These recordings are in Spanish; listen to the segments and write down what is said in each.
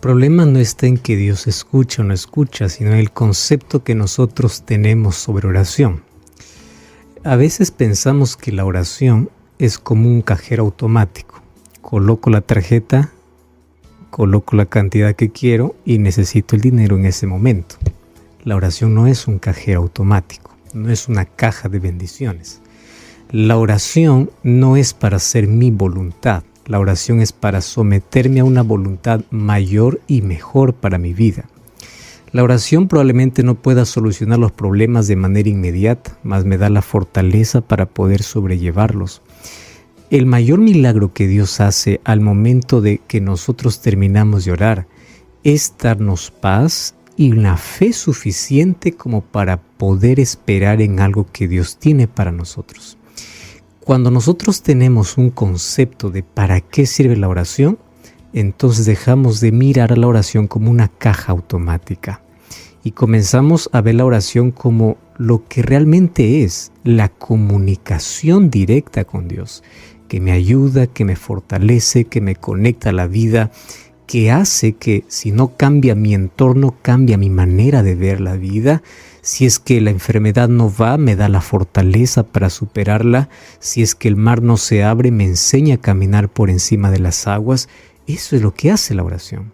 problema no está en que Dios escucha o no escucha, sino en el concepto que nosotros tenemos sobre oración. A veces pensamos que la oración es como un cajero automático. Coloco la tarjeta, coloco la cantidad que quiero y necesito el dinero en ese momento. La oración no es un cajero automático, no es una caja de bendiciones. La oración no es para hacer mi voluntad. La oración es para someterme a una voluntad mayor y mejor para mi vida. La oración probablemente no pueda solucionar los problemas de manera inmediata, mas me da la fortaleza para poder sobrellevarlos. El mayor milagro que Dios hace al momento de que nosotros terminamos de orar es darnos paz y una fe suficiente como para poder esperar en algo que Dios tiene para nosotros. Cuando nosotros tenemos un concepto de para qué sirve la oración, entonces dejamos de mirar a la oración como una caja automática y comenzamos a ver la oración como lo que realmente es, la comunicación directa con Dios, que me ayuda, que me fortalece, que me conecta a la vida, que hace que si no cambia mi entorno, cambia mi manera de ver la vida. Si es que la enfermedad no va, me da la fortaleza para superarla. Si es que el mar no se abre, me enseña a caminar por encima de las aguas. Eso es lo que hace la oración.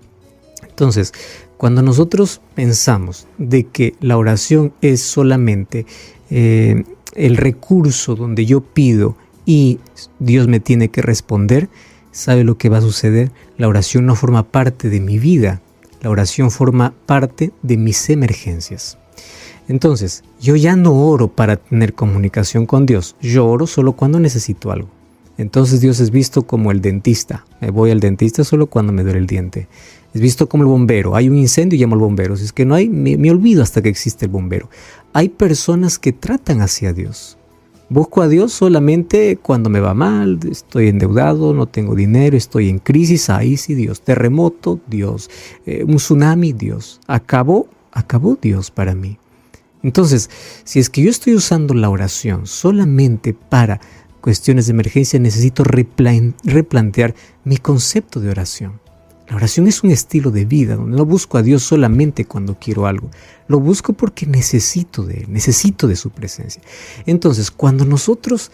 Entonces, cuando nosotros pensamos de que la oración es solamente el recurso donde yo pido y Dios me tiene que responder, ¿sabe lo que va a suceder? La oración no forma parte de mi vida. La oración forma parte de mis emergencias. Entonces, yo ya no oro para tener comunicación con Dios. Yo oro solo cuando necesito algo. Entonces Dios es visto como el dentista. Me voy al dentista solo cuando me duele el diente. Es visto como el bombero. Hay un incendio y llamo al bombero. Si es que no hay, me olvido hasta que existe el bombero. Hay personas que tratan hacia Dios. Busco a Dios solamente cuando me va mal, estoy endeudado, no tengo dinero, estoy en crisis. Ahí sí Dios. Terremoto, Dios. Un tsunami, Dios. Acabó Dios para mí. Entonces, si es que yo estoy usando la oración solamente para cuestiones de emergencia, necesito replantear mi concepto de oración. La oración es un estilo de vida donde no busco a Dios solamente cuando quiero algo. Lo busco porque necesito de Él, necesito de su presencia. Entonces, cuando nosotros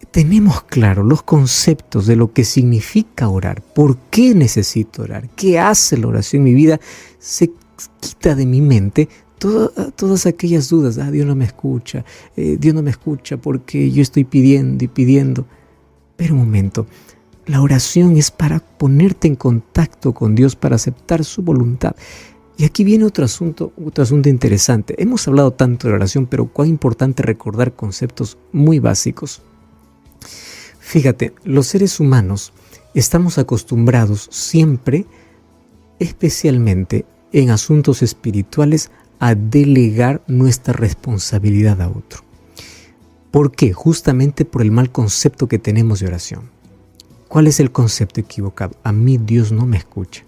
tenemos claro los conceptos de lo que significa orar, por qué necesito orar, qué hace la oración en mi vida, se quita de mi mente todas aquellas dudas. Dios no me escucha, Dios no me escucha porque yo estoy pidiendo y pidiendo. Pero un momento, la oración es para ponerte en contacto con Dios, para aceptar su voluntad. Y aquí viene otro asunto interesante. Hemos hablado tanto de la oración, pero cuán importante recordar conceptos muy básicos. Fíjate, los seres humanos estamos acostumbrados siempre, especialmente en asuntos espirituales, a delegar nuestra responsabilidad a otro. ¿Por qué? Justamente por el mal concepto que tenemos de oración. ¿Cuál es el concepto equivocado? A mí Dios no me escucha.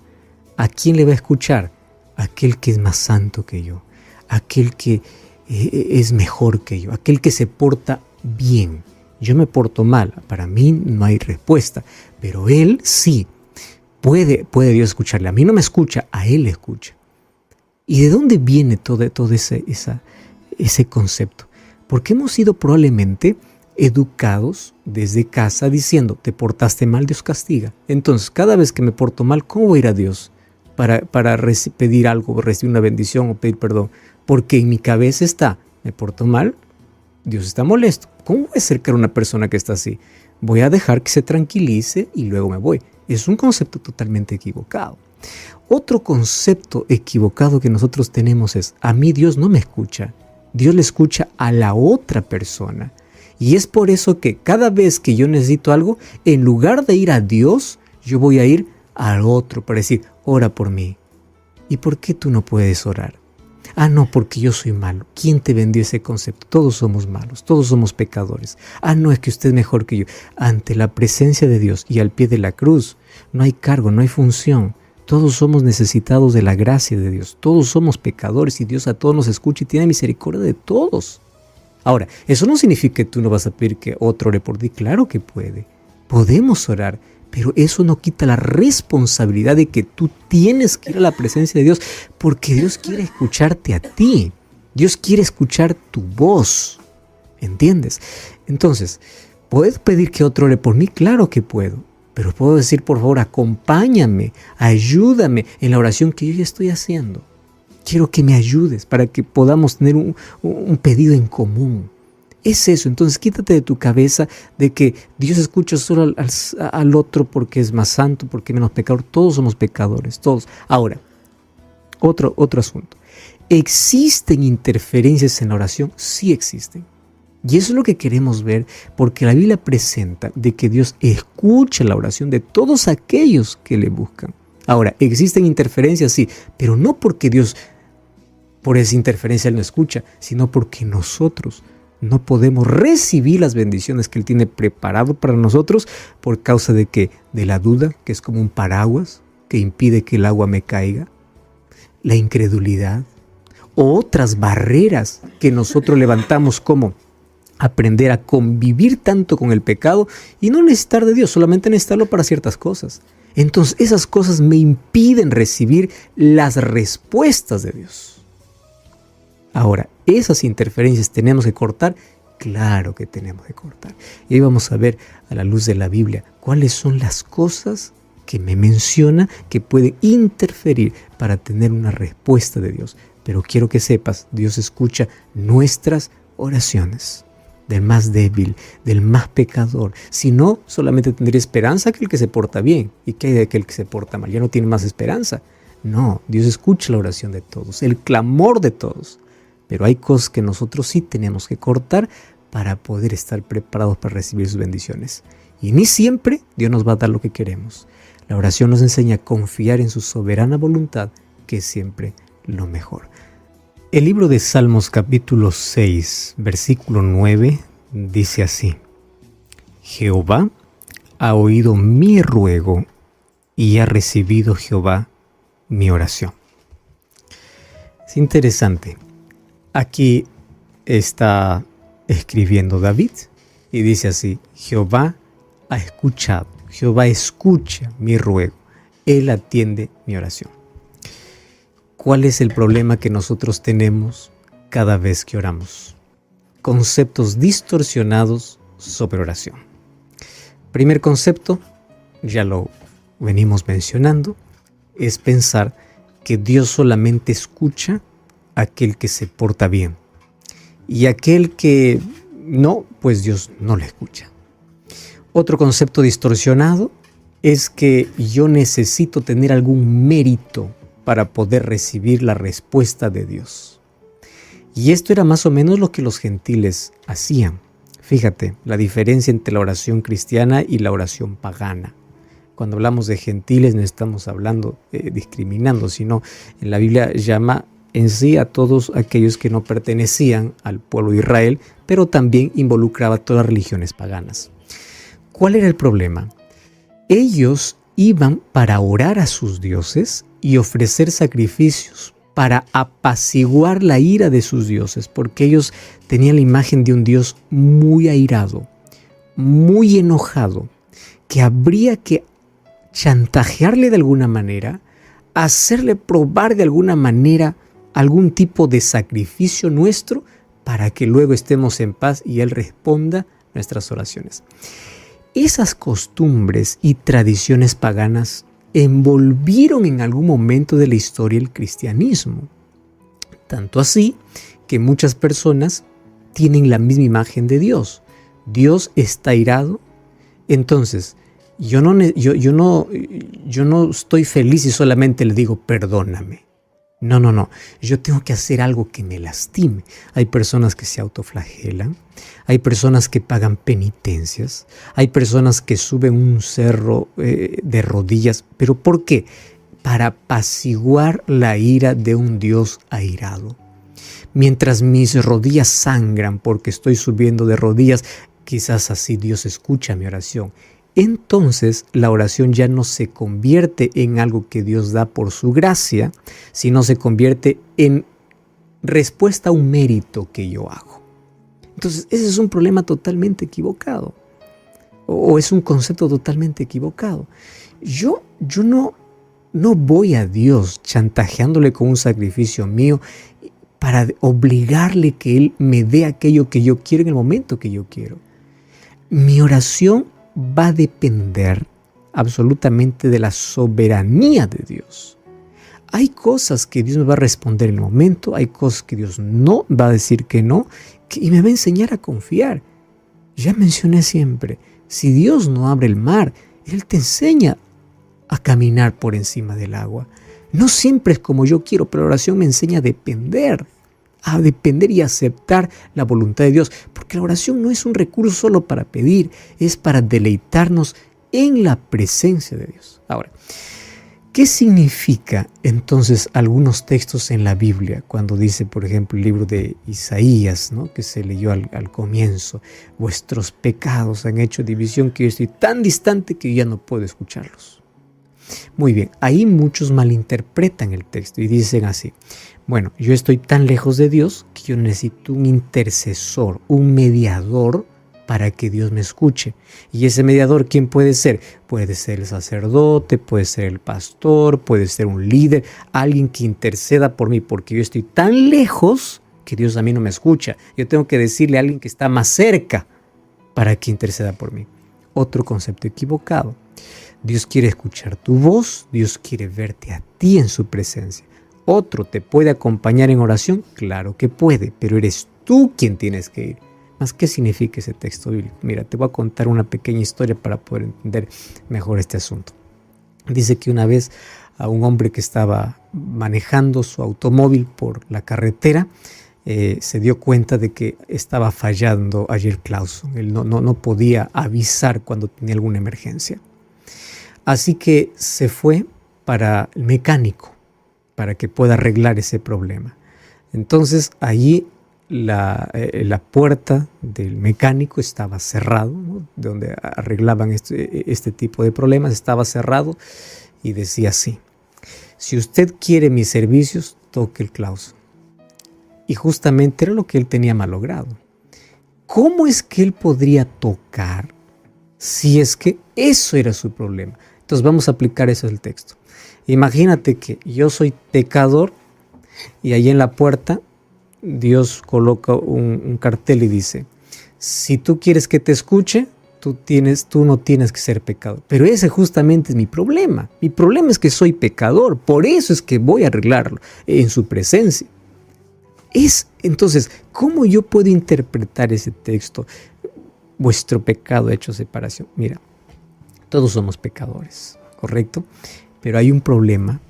¿A quién le va a escuchar? Aquel que es más santo que yo, aquel que es mejor que yo, aquel que se porta bien. Yo me porto mal, para mí no hay respuesta, pero Él sí. Puede Dios escucharle. A mí no me escucha, a Él le escucha. ¿Y de dónde viene todo ese concepto? Porque hemos sido probablemente educados desde casa diciendo, te portaste mal, Dios castiga. Entonces, cada vez que me porto mal, ¿cómo voy a ir a Dios para pedir algo, recibir una bendición o pedir perdón? Porque en mi cabeza está, me porto mal, Dios está molesto. ¿Cómo voy a acercar a una persona que está así? Voy a dejar que se tranquilice y luego me voy. Es un concepto totalmente equivocado. Otro concepto equivocado que nosotros tenemos es, a mí Dios no me escucha, Dios le escucha a la otra persona. Y es por eso que cada vez que yo necesito algo, en lugar de ir a Dios, yo voy a ir al otro para decir, ora por mí. ¿Y por qué tú no puedes orar? No, porque yo soy malo. ¿Quién te vendió ese concepto? Todos somos malos, todos somos pecadores. No, es que usted es mejor que yo. Ante la presencia de Dios y al pie de la cruz, no hay cargo, no hay función. Todos somos necesitados de la gracia de Dios. Todos somos pecadores y Dios a todos nos escucha y tiene misericordia de todos. Ahora, eso no significa que tú no vas a pedir que otro ore por ti. Claro que puede. Podemos orar, Pero eso no quita la responsabilidad de que tú tienes que ir a la presencia de Dios, porque Dios quiere escucharte a ti. Dios quiere escuchar tu voz. ¿Entiendes? Entonces, ¿puedo pedir que otro ore por mí? Claro que puedo. Pero puedo decir, por favor, acompáñame, ayúdame en la oración que yo ya estoy haciendo. Quiero que me ayudes para que podamos tener un pedido en común. Es eso. Entonces quítate de tu cabeza de que Dios escucha solo al otro porque es más santo, porque es menos pecador. Todos somos pecadores, todos. Ahora, otro asunto. ¿Existen interferencias en la oración? Sí existen. Y eso es lo que queremos ver, porque la Biblia presenta de que Dios escucha la oración de todos aquellos que le buscan. Ahora, ¿existen interferencias? Sí, pero no porque Dios, por esa interferencia Él no escucha, sino porque nosotros no podemos recibir las bendiciones que Él tiene preparado para nosotros por causa de la duda, que es como un paraguas que impide que el agua me caiga, la incredulidad, o otras barreras que nosotros levantamos como aprender a convivir tanto con el pecado y no necesitar de Dios, solamente necesitarlo para ciertas cosas. Entonces esas cosas me impiden recibir las respuestas de Dios. Ahora, ¿esas interferencias tenemos que cortar? Claro que tenemos que cortar. Y ahí vamos a ver a la luz de la Biblia cuáles son las cosas que me menciona que pueden interferir para tener una respuesta de Dios. Pero quiero que sepas, Dios escucha nuestras oraciones. Del más débil, del más pecador. Si no, solamente tendría esperanza aquel que se porta bien. ¿Y qué hay de aquel que se porta mal? Ya no tiene más esperanza. No, Dios escucha la oración de todos, el clamor de todos. Pero hay cosas que nosotros sí tenemos que cortar para poder estar preparados para recibir sus bendiciones. Y ni siempre Dios nos va a dar lo que queremos. La oración nos enseña a confiar en su soberana voluntad, que es siempre lo mejor. El libro de Salmos capítulo 6, versículo 9, dice así: Jehová ha oído mi ruego y ha recibido Jehová mi oración. Es interesante. Aquí está escribiendo David y dice así: Jehová ha escuchado, Jehová escucha mi ruego, Él atiende mi oración. ¿Cuál es el problema que nosotros tenemos cada vez que oramos? Conceptos distorsionados sobre oración. Primer concepto, ya lo venimos mencionando, es pensar que Dios solamente escucha a aquel que se porta bien. Y aquel que no, pues Dios no le escucha. Otro concepto distorsionado es que yo necesito tener algún mérito para poder recibir la respuesta de Dios. Y esto era más o menos lo que los gentiles hacían. Fíjate, la diferencia entre la oración cristiana y la oración pagana. Cuando hablamos de gentiles no estamos hablando discriminando, sino en la Biblia llama en sí a todos aquellos que no pertenecían al pueblo de Israel, pero también involucraba a todas las religiones paganas. ¿Cuál era el problema? Ellos iban para orar a sus dioses y ofrecer sacrificios para apaciguar la ira de sus dioses, porque ellos tenían la imagen de un Dios muy airado, muy enojado, que habría que chantajearle de alguna manera, hacerle probar de alguna manera algún tipo de sacrificio nuestro para que luego estemos en paz y Él responda nuestras oraciones. Esas costumbres y tradiciones paganas envolvieron en algún momento de la historia el cristianismo. Tanto así que muchas personas tienen la misma imagen de Dios. Dios está airado, entonces yo no estoy feliz y solamente le digo perdóname. No. Yo tengo que hacer algo que me lastime. Hay personas que se autoflagelan, hay personas que pagan penitencias, hay personas que suben un cerro de rodillas. ¿Pero por qué? Para apaciguar la ira de un Dios airado. Mientras mis rodillas sangran porque estoy subiendo de rodillas, quizás así Dios escucha mi oración. Entonces la oración ya no se convierte en algo que Dios da por su gracia, sino se convierte en respuesta a un mérito que yo hago. Entonces ese es un problema totalmente equivocado. o es un concepto totalmente equivocado. Yo no voy a Dios chantajeándole con un sacrificio mío para obligarle que Él me dé aquello que yo quiero en el momento que yo quiero. Mi oración va a depender absolutamente de la soberanía de Dios. Hay cosas que Dios me va a responder en el momento, hay cosas que Dios no va a decir que no, y me va a enseñar a confiar. Ya mencioné siempre, si Dios no abre el mar, Él te enseña a caminar por encima del agua. No siempre es como yo quiero, pero la oración me enseña a depender y aceptar la voluntad de Dios, porque la oración no es un recurso solo para pedir, es para deleitarnos en la presencia de Dios. Ahora, ¿qué significa entonces algunos textos en la Biblia cuando dice, por ejemplo, el libro de Isaías, ¿no?, que se leyó al comienzo? Vuestros pecados han hecho división que yo estoy tan distante que ya no puedo escucharlos. Muy bien, ahí muchos malinterpretan el texto y dicen así: bueno, yo estoy tan lejos de Dios que yo necesito un intercesor, un mediador para que Dios me escuche. ¿Y ese mediador quién puede ser? Puede ser el sacerdote, puede ser el pastor, puede ser un líder, alguien que interceda por mí, porque yo estoy tan lejos que Dios a mí no me escucha. Yo tengo que decirle a alguien que está más cerca para que interceda por mí. Otro concepto equivocado. Dios quiere escuchar tu voz, Dios quiere verte a ti en su presencia. ¿Otro te puede acompañar en oración? Claro que puede, pero eres tú quien tienes que ir. ¿Más qué significa ese texto bíblico? Mira, te voy a contar una pequeña historia para poder entender mejor este asunto. Dice que una vez a un hombre que estaba manejando su automóvil por la carretera, se dio cuenta de que estaba fallando ayer Clauson. Él no podía avisar cuando tenía alguna emergencia. Así que se fue para el mecánico para que pueda arreglar ese problema. Entonces allí la puerta del mecánico estaba cerrado, ¿no?, de donde arreglaban este tipo de problemas, estaba cerrado y decía así: si usted quiere mis servicios, toque el clauso. Y justamente era lo que él tenía malogrado. ¿Cómo es que él podría tocar si es que eso era su problema? Entonces vamos a aplicar eso al texto. Imagínate que yo soy pecador y ahí en la puerta Dios coloca un cartel y dice: si tú quieres que te escuche, tú no tienes que ser pecador. Pero ese justamente es mi problema. Mi problema es que soy pecador. Por eso es que voy a arreglarlo en su presencia. Entonces, ¿cómo yo puedo interpretar ese texto? Vuestro pecado ha hecho separación. Mira, todos somos pecadores, ¿correcto? Pero hay un problema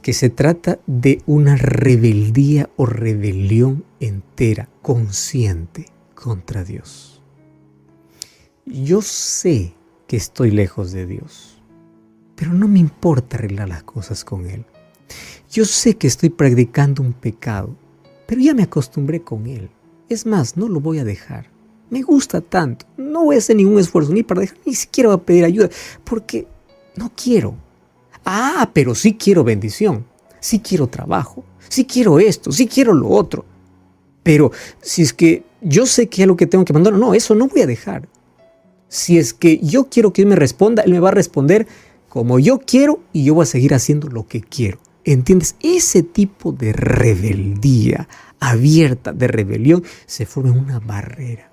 que se trata de una rebeldía o rebelión entera, consciente contra Dios. Yo sé que estoy lejos de Dios, pero no me importa arreglar las cosas con Él. Yo sé que estoy practicando un pecado, pero ya me acostumbré con Él. Es más, no lo voy a dejar. Me gusta tanto, no voy a hacer ningún esfuerzo ni para dejar, ni siquiera voy a pedir ayuda, porque no quiero. Pero sí quiero bendición, sí quiero trabajo, sí quiero esto, sí quiero lo otro. Pero si es que yo sé que es lo que tengo que mandar, no, eso no voy a dejar. Si es que yo quiero que Él me responda, Él me va a responder como yo quiero y yo voy a seguir haciendo lo que quiero. ¿Entiendes? Ese tipo de rebeldía abierta, de rebelión, se forma en una barrera.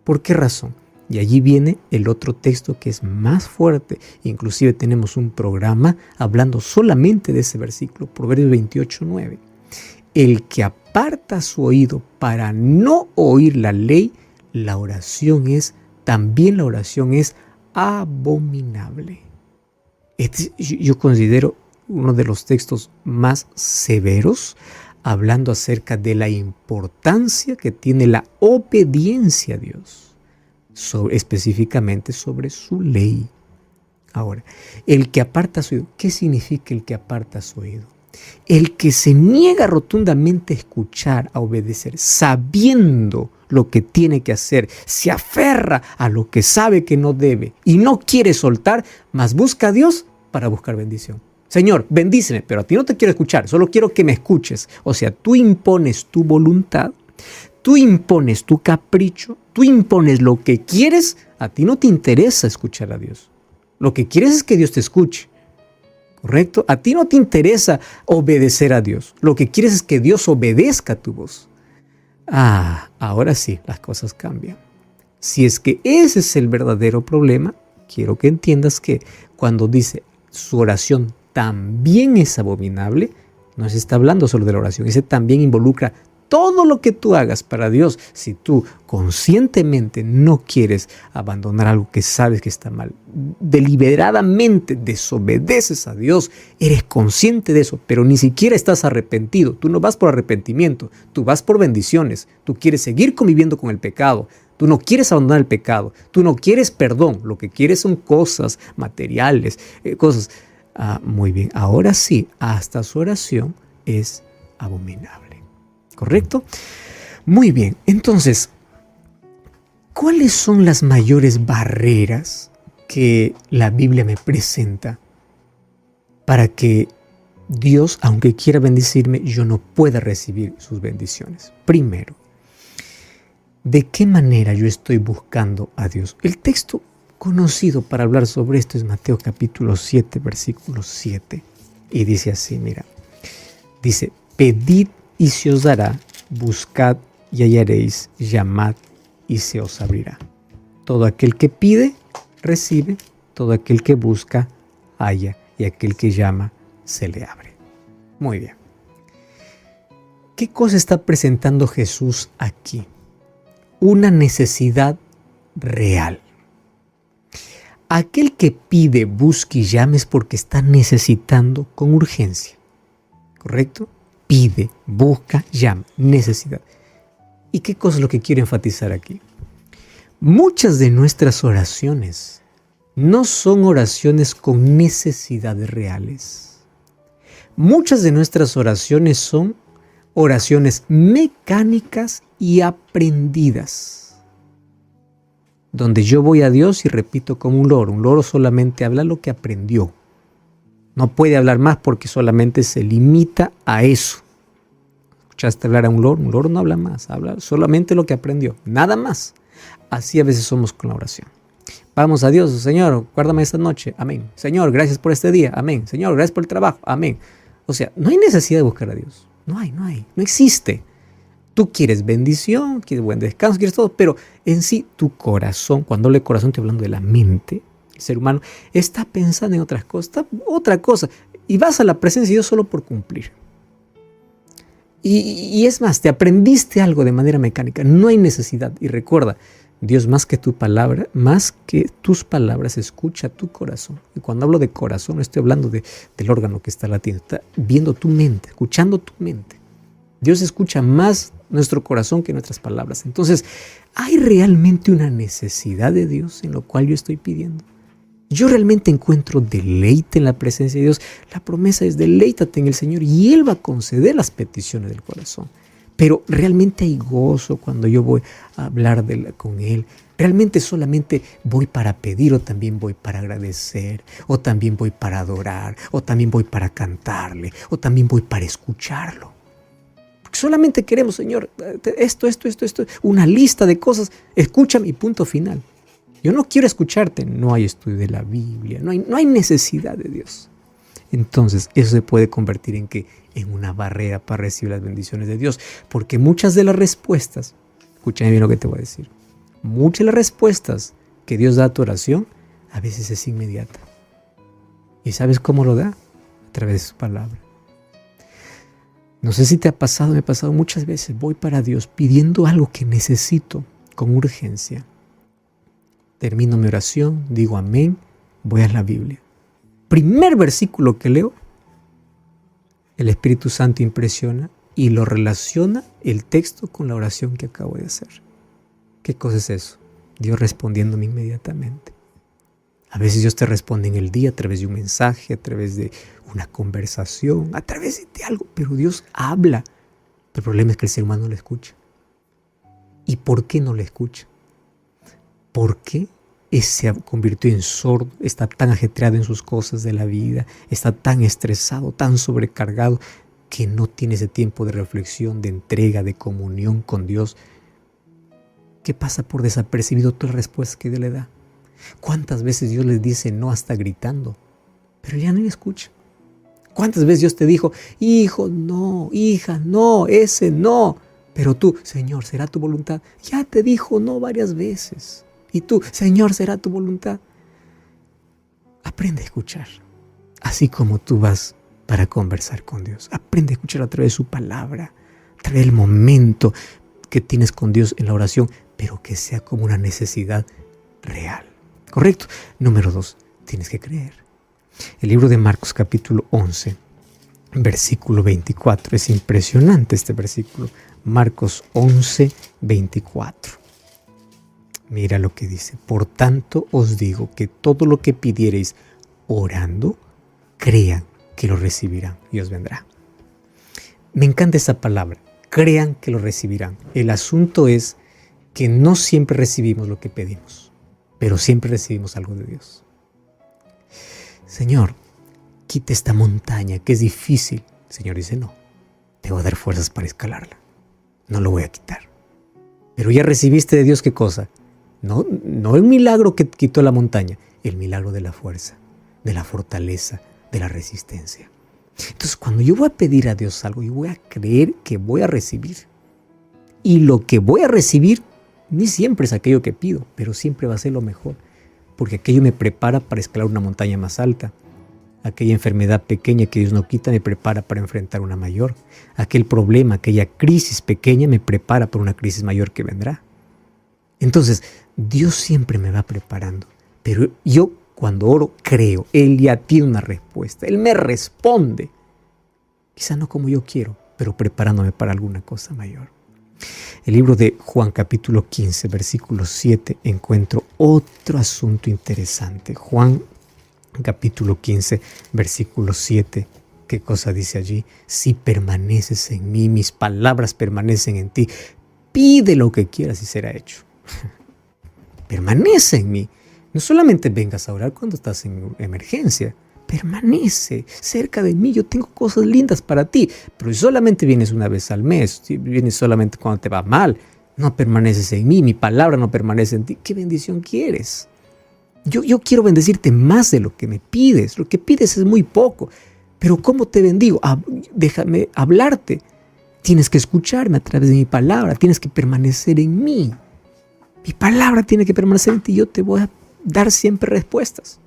¿Por qué razón? Y allí viene el otro texto que es más fuerte. Inclusive tenemos un programa hablando solamente de ese versículo, Proverbios 28:9. El que aparta su oído para no oír la ley, también la oración es abominable. Yo considero uno de los textos más severos, hablando acerca de la importancia que tiene la obediencia a Dios, específicamente sobre su ley. Ahora, el que aparta su oído, ¿qué significa el que aparta su oído? El que se niega rotundamente a escuchar, a obedecer, sabiendo lo que tiene que hacer, se aferra a lo que sabe que no debe y no quiere soltar, mas busca a Dios para buscar bendición. Señor, bendíceme, pero a ti no te quiero escuchar, solo quiero que me escuches. O sea, tú impones tu voluntad, tú impones tu capricho, tú impones lo que quieres, a ti no te interesa escuchar a Dios. Lo que quieres es que Dios te escuche. ¿Correcto? A ti no te interesa obedecer a Dios. Lo que quieres es que Dios obedezca a tu voz. Ahora sí, las cosas cambian. Si es que ese es el verdadero problema, quiero que entiendas que cuando dice su oración también es abominable, no se está hablando solo de la oración, ese también involucra todo lo que tú hagas para Dios. Si tú conscientemente no quieres abandonar algo que sabes que está mal, deliberadamente desobedeces a Dios, eres consciente de eso, pero ni siquiera estás arrepentido. Tú no vas por arrepentimiento, tú vas por bendiciones. Tú quieres seguir conviviendo con el pecado. Tú no quieres abandonar el pecado. Tú no quieres perdón. Lo que quieres son cosas materiales, cosas. Muy bien, ahora sí, hasta su oración es abominable. ¿Correcto? Muy bien, entonces, ¿cuáles son las mayores barreras que la Biblia me presenta para que Dios, aunque quiera bendecirme, yo no pueda recibir sus bendiciones? Primero, ¿de qué manera yo estoy buscando a Dios? El texto conocido para hablar sobre esto es Mateo capítulo 7, versículo 7. Y dice así, mira, dice, pedid y se os dará, buscad y hallaréis, llamad y se os abrirá. Todo aquel que pide, recibe, todo aquel que busca, halla, y aquel que llama, se le abre. Muy bien. ¿Qué cosa está presentando Jesús aquí? Una necesidad real. Aquel que pide, busque y llame es porque está necesitando con urgencia. ¿Correcto? Pide, busca, llama, necesidad. ¿Y qué cosa es lo que quiero enfatizar aquí? Muchas de nuestras oraciones no son oraciones con necesidades reales. Muchas de nuestras oraciones son oraciones mecánicas y aprendidas, donde yo voy a Dios y repito como un loro. Un loro solamente habla lo que aprendió. No puede hablar más porque solamente se limita a eso. ¿Escuchaste hablar a un loro? Un loro no habla más, habla solamente lo que aprendió, nada más. Así a veces somos con la oración. Vamos a Dios, Señor, guárdame esta noche, amén. Señor, gracias por este día, amén. Señor, gracias por el trabajo, amén. O sea, no hay necesidad de buscar a Dios. No existe. Tú quieres bendición, quieres buen descanso, quieres todo, pero en sí tu corazón, cuando hablo de corazón estoy hablando de la mente, el ser humano está pensando en otras cosas, otra cosa, y vas a la presencia de Dios solo por cumplir. Y es más, te aprendiste algo de manera mecánica, no hay necesidad. Y recuerda, Dios más que tu palabra, más que tus palabras, escucha tu corazón. Y cuando hablo de corazón, no estoy hablando del órgano que está latiendo, está viendo tu mente, escuchando tu mente. Dios escucha más nuestro corazón que nuestras palabras. Entonces, ¿hay realmente una necesidad de Dios en lo cual yo estoy pidiendo? Yo realmente encuentro deleite en la presencia de Dios. La promesa es deleítate en el Señor y Él va a conceder las peticiones del corazón. Pero realmente hay gozo cuando yo voy a hablar con Él. Realmente solamente voy para pedir o también voy para agradecer o también voy para adorar o también voy para cantarle o también voy para escucharlo. Porque solamente queremos, Señor, esto, una lista de cosas, escúchame y punto final. Yo no quiero escucharte, no hay estudio de la Biblia, no hay necesidad de Dios. Entonces eso se puede convertir en una barrera para recibir las bendiciones de Dios, porque muchas de las respuestas, escúchame bien lo que te voy a decir, muchas de las respuestas que Dios da a tu oración a veces es inmediata. ¿Y sabes cómo lo da? A través de su palabra. No sé si te ha pasado, me ha pasado muchas veces, voy para Dios pidiendo algo que necesito con urgencia. Termino mi oración, digo amén, voy a la Biblia. Primer versículo que leo, el Espíritu Santo impresiona y lo relaciona el texto con la oración que acabo de hacer. ¿Qué cosa es eso? Dios respondiéndome inmediatamente. A veces Dios te responde en el día a través de un mensaje, a través de una conversación, a través de algo, pero Dios habla. El problema es que el ser humano no lo escucha. ¿Y por qué no lo escucha? ¿Por qué se convirtió en sordo? Está tan ajetreado en sus cosas de la vida, está tan estresado, tan sobrecargado, que no tiene ese tiempo de reflexión, de entrega, de comunión con Dios. que pasa por desapercibido toda la respuesta que Dios le da. ¿Cuántas veces Dios les dice no hasta gritando? Pero ya no le escucha. ¿Cuántas veces Dios te dijo, hijo, no, hija, no, ese no? Pero tú, Señor, ¿será tu voluntad? Ya te dijo no varias veces. Y tú, Señor, ¿será tu voluntad? Aprende a escuchar. Así como tú vas para conversar con Dios. Aprende a escuchar a través de su palabra, a través del momento que tienes con Dios en la oración, pero que sea como una necesidad real. ¿Correcto? Número 2, tienes que creer. El libro de Marcos capítulo 11, versículo 24. Es impresionante este versículo. Marcos 11, 24. Mira lo que dice. Por tanto os digo que todo lo que pidiereis orando, crean que lo recibirán y os vendrá. Me encanta esa palabra. Crean que lo recibirán. El asunto es que no siempre recibimos lo que pedimos, pero siempre recibimos algo de Dios. Señor, quita esta montaña que es difícil. El Señor dice, no, te voy a dar fuerzas para escalarla. No lo voy a quitar. Pero ya recibiste de Dios, ¿qué cosa? No el milagro que quitó la montaña, el milagro de la fuerza, de la fortaleza, de la resistencia. Entonces, cuando yo voy a pedir a Dios algo, yo voy a creer que voy a recibir. Y lo que voy a recibir ni siempre es aquello que pido, pero siempre va a ser lo mejor. Porque aquello me prepara para escalar una montaña más alta. Aquella enfermedad pequeña que Dios no quita me prepara para enfrentar una mayor. Aquel problema, aquella crisis pequeña me prepara para una crisis mayor que vendrá. Entonces, Dios siempre me va preparando. Pero yo cuando oro creo, Él ya tiene una respuesta. Él me responde. Quizá no como yo quiero, pero preparándome para alguna cosa mayor. El libro de Juan capítulo 15, versículo 7, encuentro otro asunto interesante. Juan capítulo 15, versículo 7. ¿Qué cosa dice allí? Si permaneces en mí, mis palabras permanecen en ti, pide lo que quieras y será hecho. Permanece en mí. No solamente vengas a orar cuando estás en emergencia. Permanece cerca de mí. Yo tengo cosas lindas para ti. Pero si solamente vienes una vez al mes, si vienes solamente cuando te va mal, no permaneces en mí, mi palabra no permanece en ti. ¿Qué bendición quieres? Yo quiero bendecirte más de lo que me pides. Lo que pides es muy poco. Pero ¿cómo te bendigo? Déjame hablarte. Tienes que escucharme a través de mi palabra. Tienes que permanecer en mí. Mi palabra tiene que permanecer en ti. Yo te voy a dar siempre respuestas.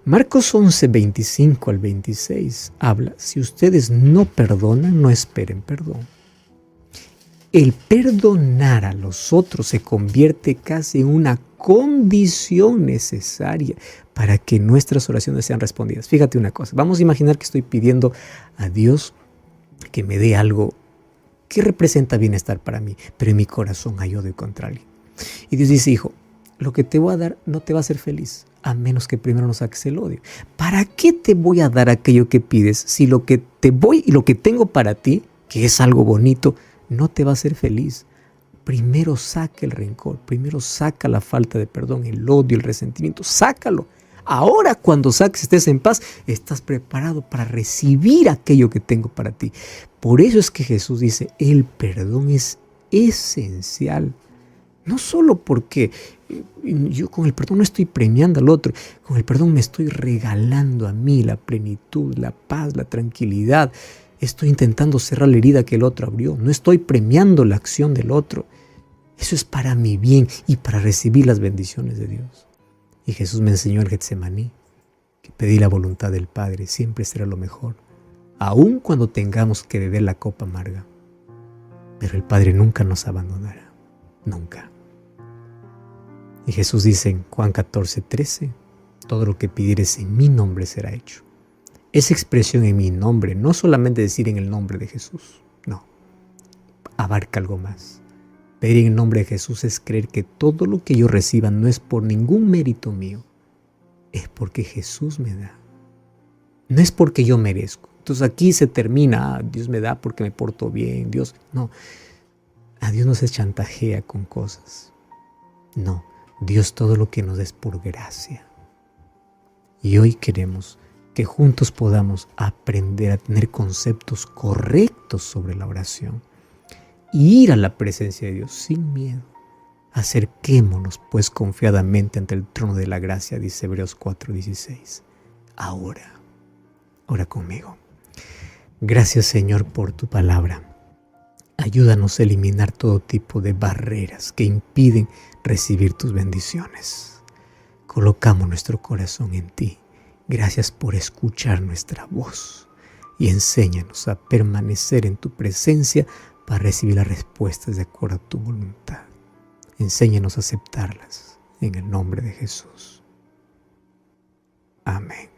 Marcos 11, 25 al 26 habla, si ustedes no perdonan, no esperen perdón. El perdonar a los otros se convierte casi en una condición necesaria para que nuestras oraciones sean respondidas. Fíjate una cosa, vamos a imaginar que estoy pidiendo a Dios que me dé algo que representa bienestar para mí, pero en mi corazón hay odio contra alguien. Y Dios dice, hijo, lo que te voy a dar no te va a hacer feliz, a menos que primero no saques el odio. ¿Para qué te voy a dar aquello que pides si lo que te voy y lo que tengo para ti, que es algo bonito, no te va a hacer feliz? Primero saca el rencor, primero saca la falta de perdón, el odio, el resentimiento, sácalo. Ahora cuando saques, estés en paz, estás preparado para recibir aquello que tengo para ti. Por eso es que Jesús dice, el perdón es esencial. No solo porque yo con el perdón no estoy premiando al otro, con el perdón me estoy regalando a mí la plenitud, la paz, la tranquilidad. Estoy intentando cerrar la herida que el otro abrió. No estoy premiando la acción del otro. Eso es para mi bien y para recibir las bendiciones de Dios. Y Jesús me enseñó en Getsemaní que pedir la voluntad del Padre siempre será lo mejor, aun cuando tengamos que beber la copa amarga. Pero el Padre nunca nos abandonará. Nunca. Y Jesús dice en Juan 14, 13, todo lo que pidieres en mi nombre será hecho. Esa expresión en mi nombre, no solamente decir en el nombre de Jesús, no, abarca algo más. Pedir en el nombre de Jesús es creer que todo lo que yo reciba no es por ningún mérito mío, es porque Jesús me da. No es porque yo merezco. Entonces aquí se termina, Dios me da porque me porto bien, Dios, no. A Dios no se chantajea con cosas. No, Dios todo lo que nos da es por gracia. Y hoy queremos que juntos podamos aprender a tener conceptos correctos sobre la oración y ir a la presencia de Dios sin miedo, Acerquémonos pues confiadamente ante el trono de la gracia, dice Hebreos 4:16. Ahora, ora conmigo. Gracias, Señor, por tu palabra. Ayúdanos a eliminar todo tipo de barreras que impiden recibir tus bendiciones. Colocamos nuestro corazón en ti. Gracias por escuchar nuestra voz y enséñanos a permanecer en tu presencia para recibir las respuestas de acuerdo a tu voluntad. Enséñanos a aceptarlas en el nombre de Jesús. Amén.